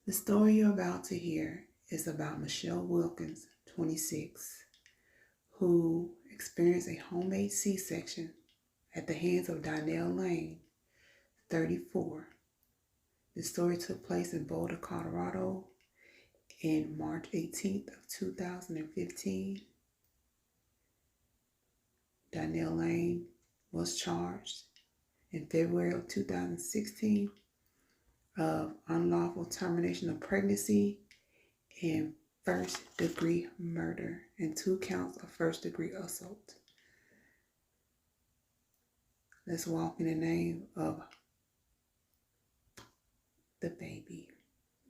The story you're about to hear is about Michelle Wilkins, 26, who experienced a homemade C-section at the hands of Donnell Lane, 34. The story took place in Boulder, Colorado, in March 18th of 2015. Donnell Lane was charged in February of 2016 of unlawful termination of pregnancy and first-degree murder and 2 counts of first-degree assault. Let's walk in the name of the baby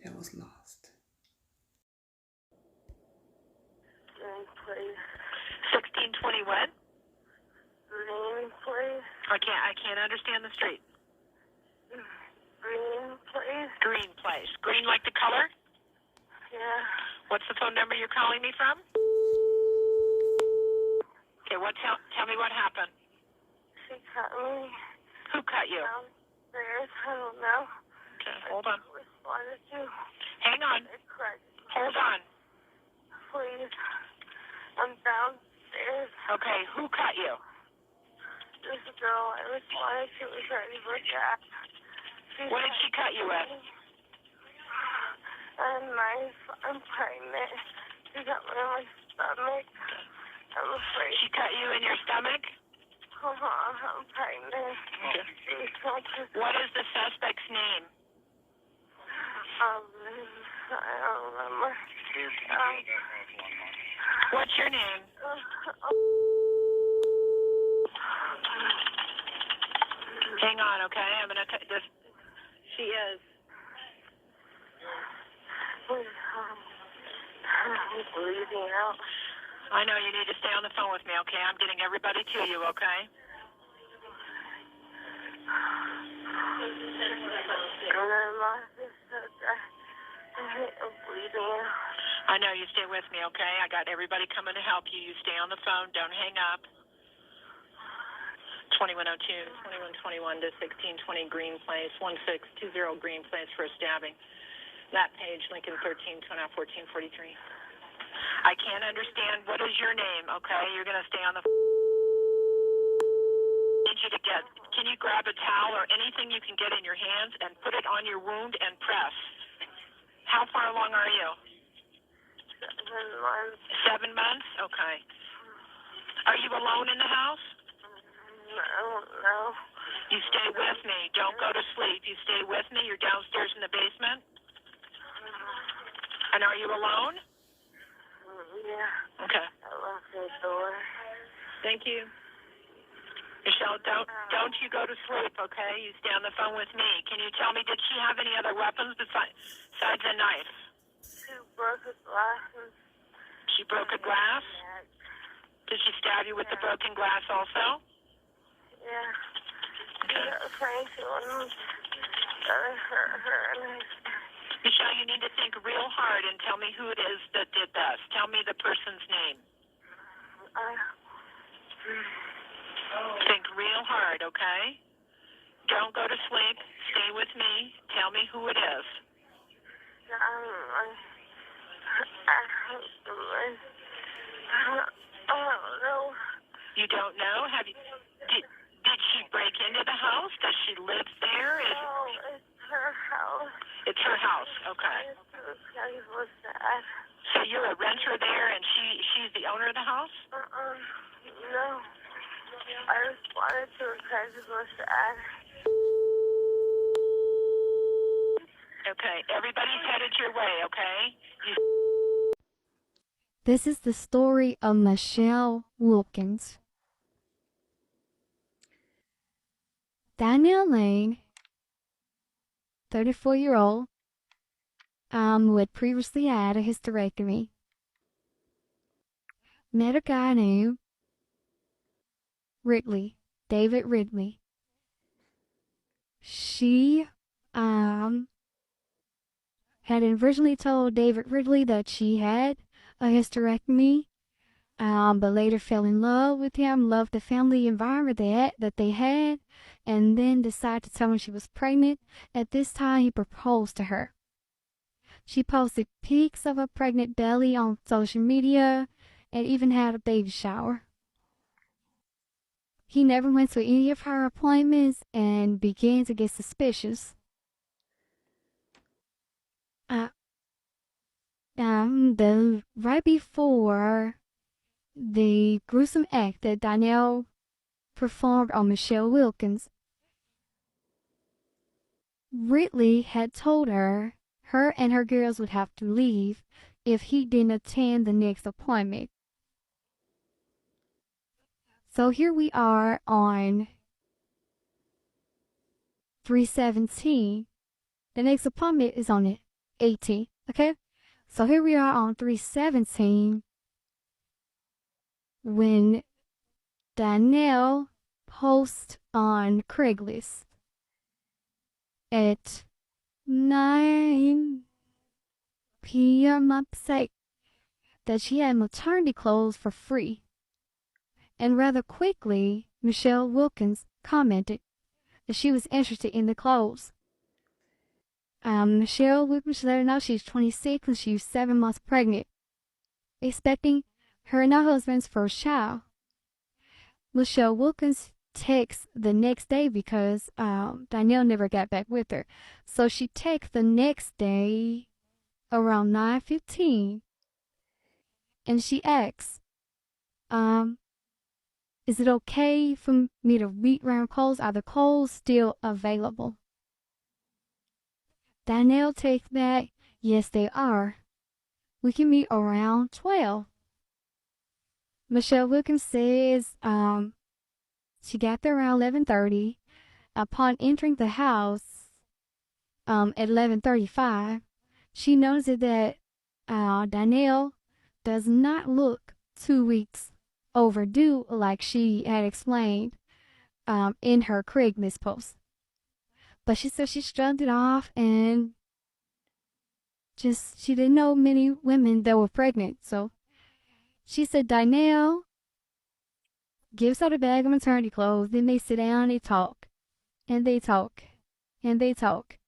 that was lost. Please. 1620 what? Green, please. I can't understand the street. Green, please. Green Place. Green like the color? Yeah. What's the phone number you're calling me from? Okay, tell me what happened. She cut me. Who cut you? Downstairs. I don't know. Okay, hold on. I responded to. Hang on. Hold on. Please. I'm downstairs. Okay, who cut you? This girl I responded to was ready for that. What did she cut you with? A knife. I'm pregnant. She got me in my stomach. I'm afraid. She cut you in your stomach? I'm pregnant. Okay. What is the suspect's name? I don't remember. What's your name? Hang on, okay? I'm going to this. She is. I'm bleeding out. I know you need to stay on the phone with me, okay? I'm getting everybody to you, okay? And then my sister I'm bleeding out. I know, you stay with me, okay? I got everybody coming to help you. You stay on the phone. Don't hang up. 2102, 2121 to 1620 Green Place, 1620 Green Place for a stabbing. That page, Lincoln 13, 1443. I can't understand. What is your name, okay? You're going to stay on the need you to get, can you grab a towel or anything you can get in your hands and put it on your wound and press? How far along are you? 7 months. 7 months? Okay. Are you alone in the house? I don't know. You stay with me. Don't go to sleep. You stay with me. You're downstairs in the basement? And are you alone? Yeah. Okay. I locked the door. Thank you. Michelle, don't you go to sleep, okay? You stay on the phone with me. Can you tell me, did she have any other weapons besides a knife? She broke a glass. She broke a glass? Did she stab you with the broken glass also? Yeah. Okay. Trying to hurt her. Michelle, you need to think real hard and tell me who it is that did this. Tell me the person's name. Think real hard, okay? Don't go to sleep. Stay with me. Tell me who it is. I don't know. You don't know? Did she break into the house? Does she live there? No, it's her house. It's her house. Okay. It was sad. So you're a renter there, and she's the owner of the house? No. I responded to her because it was sad. Okay. Everybody's headed your way, okay? This is the story of Michelle Wilkins. Donnell Lane, 34-year-old, who had previously had a hysterectomy, met a guy named Ridley, David Ridley. She had originally told David Ridley that she had a hysterectomy, but later fell in love with him, loved the family environment that they had, and then decided to tell him she was pregnant. At this time, he proposed to her. She posted pics of her pregnant belly on social media and even had a baby shower. He never went to any of her appointments and began to get suspicious. Right before the gruesome act that Danielle performed on Michelle Wilkins, Ridley had told her and her girls would have to leave if he didn't attend the next appointment. So here we are on 3/17. The next appointment is on the 18th, okay? So here we are on 3/17 when Danielle posts on Craigslist at 9 p.m. upset that she had maternity clothes for free. And rather quickly, Michelle Wilkins commented that she was interested in the clothes. Michelle Wilkins let her know she's 26 and she's 7 months pregnant, expecting her and her husband's first child. Michelle Wilkins texts the next day because Danielle never got back with her. So she texts the next day around 9:15 and she asks, is it okay for me to meet around Kohl's? Are the Kohl's still available? Danielle takes back, yes, they are. We can meet around 12. Michelle Wilkins says she got there around 11:30. Upon entering the house at 11:35, she noticed that Danielle does not look 2 weeks overdue like she had explained in her Craigslist post. But she said she shrugged it off and she didn't know many women that were pregnant. So she said Danielle gives her the bag of maternity clothes. Then they sit down and they talk. And they talk. And they talk.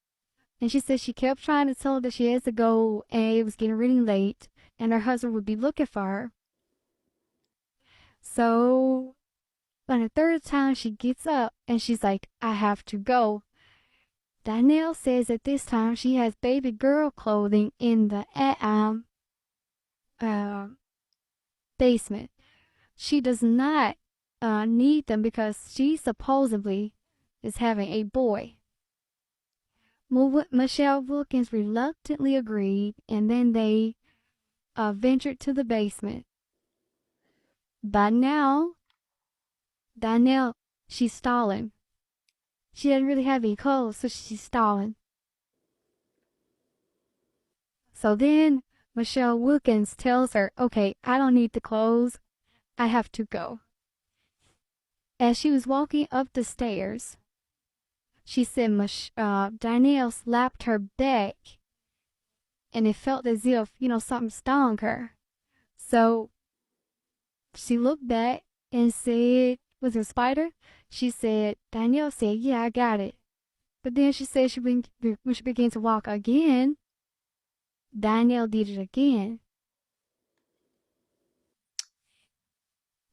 And she said she kept trying to tell her that she has to go and it was getting really late and her husband would be looking for her. So on the third time she gets up and she's like, I have to go. Danielle says at this time she has baby girl clothing in the basement. She does not need them because she supposedly is having a boy. Michelle Wilkins reluctantly agreed, and then they ventured to the basement. By now, Danielle, she's stalling. She doesn't really have any clothes, so she's stalling. So then Michelle Wilkins tells her, okay, I don't need the clothes. I have to go. As she was walking up the stairs, she said Danielle slapped her back and it felt as if, something stung her. So she looked back and said, was it a spider? She said, Danielle said, yeah, I got it. But then she said when she began to walk again, Danielle did it again.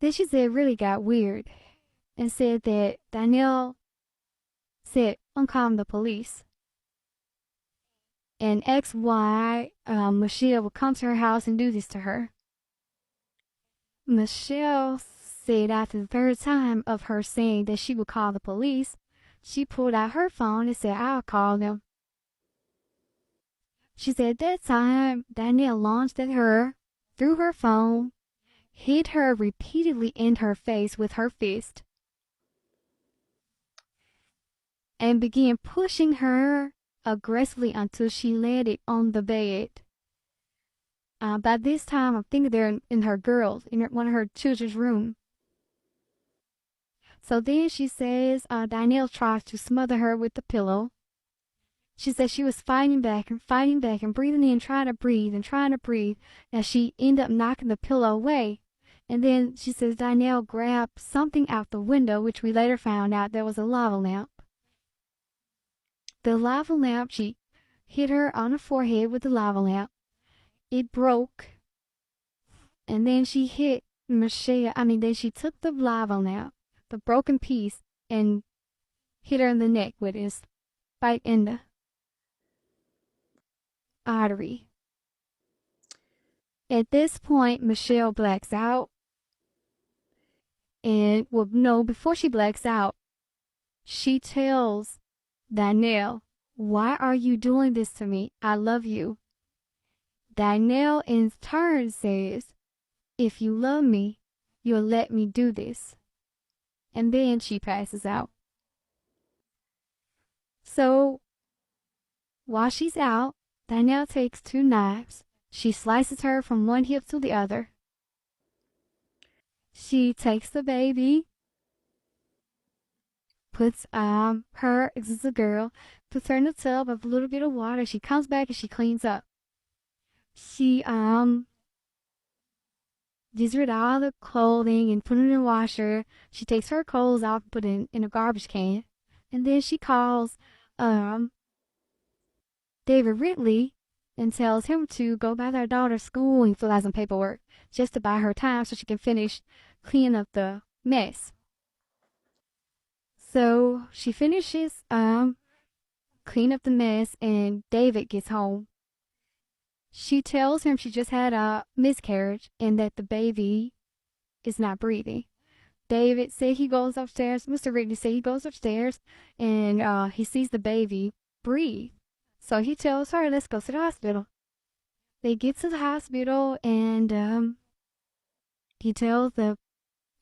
Then she said it really got weird and said that Danielle said, I'm calling the police. And asked why Michelle would come to her house and do this to her. Michelle said after the third time of her saying that she would call the police, she pulled out her phone and said, I'll call them. She said at that time, Danielle launched at her through her phone, hit her repeatedly in her face with her fist, and began pushing her aggressively until she landed on the bed. By this time, I'm thinking they're in one of her children's room. So then she says Danielle tries to smother her with the pillow. She said she was fighting back and breathing in, trying to breathe. And she ended up knocking the pillow away. And then she says Danielle grabbed something out the window, which we later found out there was a lava lamp. The lava lamp, she hit her on the forehead with the lava lamp. It broke. And then she hit Michelle. Then she took the lava lamp, the broken piece, and hit her in the neck with it, right in the artery. At this point, Michelle blacks out. And, well, no, before she blacks out, she tells Danielle, "Why are you doing this to me? I love you." Danielle in turn says, "If you love me, you'll let me do this." And then she passes out. So, while she's out, Danielle takes 2 knives. She slices her from one hip to the other. She takes the baby, puts her, this is a girl, puts her in a tub of a little bit of water. She comes back and she cleans up. She gets rid of all the clothing and put it in the washer. She takes her clothes off and put it in a garbage can. And then she calls David Ridley and tells him to go by their daughter's school and fill out some paperwork just to buy her time so she can finish cleaning up the mess. So she finishes clean up the mess, and David gets home. She tells him she just had a miscarriage and that the baby is not breathing. David said he goes upstairs. Mr. Ridley said he goes upstairs and he sees the baby breathe. So he tells her, "Let's go to the hospital." They get to the hospital and he tells the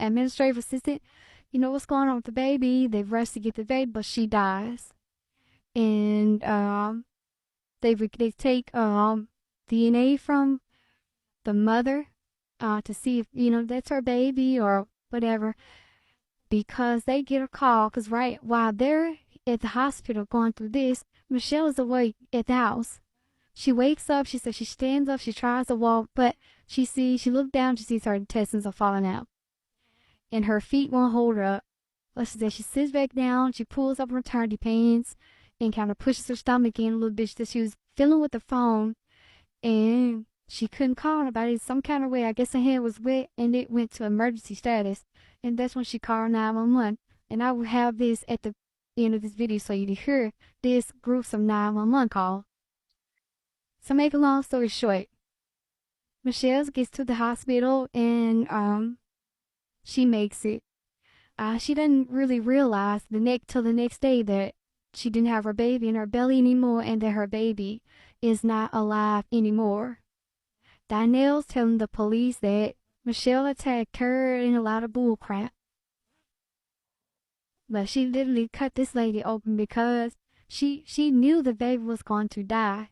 administrative assistant, "You know what's going on with the baby? They've rushed to get the baby, but she dies." And they take DNA from the mother to see if, that's her baby or whatever, because they get a call, because right while they're at the hospital going through this, Michelle is awake at the house. She wakes up, she says she stands up, she tries to walk, but she looks down, she sees her intestines are falling out. And her feet won't hold her up. But she says she sits back down, she pulls up her maternity pants and kind of pushes her stomach in a little bit. She was fiddling with the phone and she couldn't call anybody some kind of way. I guess her hand was wet and it went to emergency status. And that's when she called 911. And I will have this at the end of this video so you can hear this gruesome 911 call. So make a long story short, Michelle gets to the hospital and she makes it. She didn't really realize till the next day that she didn't have her baby in her belly anymore and that her baby is not alive anymore. Danielle's telling the police that Michelle attacked her and a lot of bull crap. But she literally cut this lady open because she knew the baby was going to die.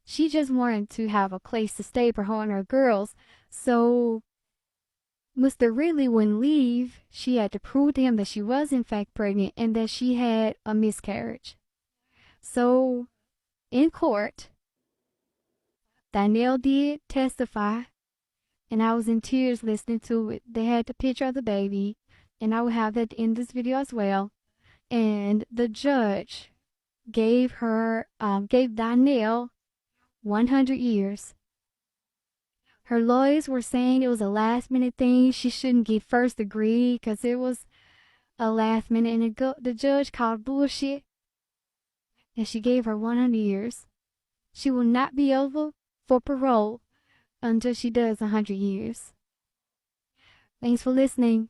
She just wanted to have a place to stay for her and her girls. So Mr. Ridley wouldn't leave. She had to prove to him that she was in fact pregnant and that she had a miscarriage. So in court, Danielle did testify, and I was in tears listening to it. They had the picture of the baby, and I will have that in this video as well. And the judge gave Danielle 100 years. Her lawyers were saying it was a last-minute thing. She shouldn't get first degree because it was a last minute, and the judge called bullshit. And she gave her 100 years. She will not be eligible for parole until she does 100 years. Thanks for listening.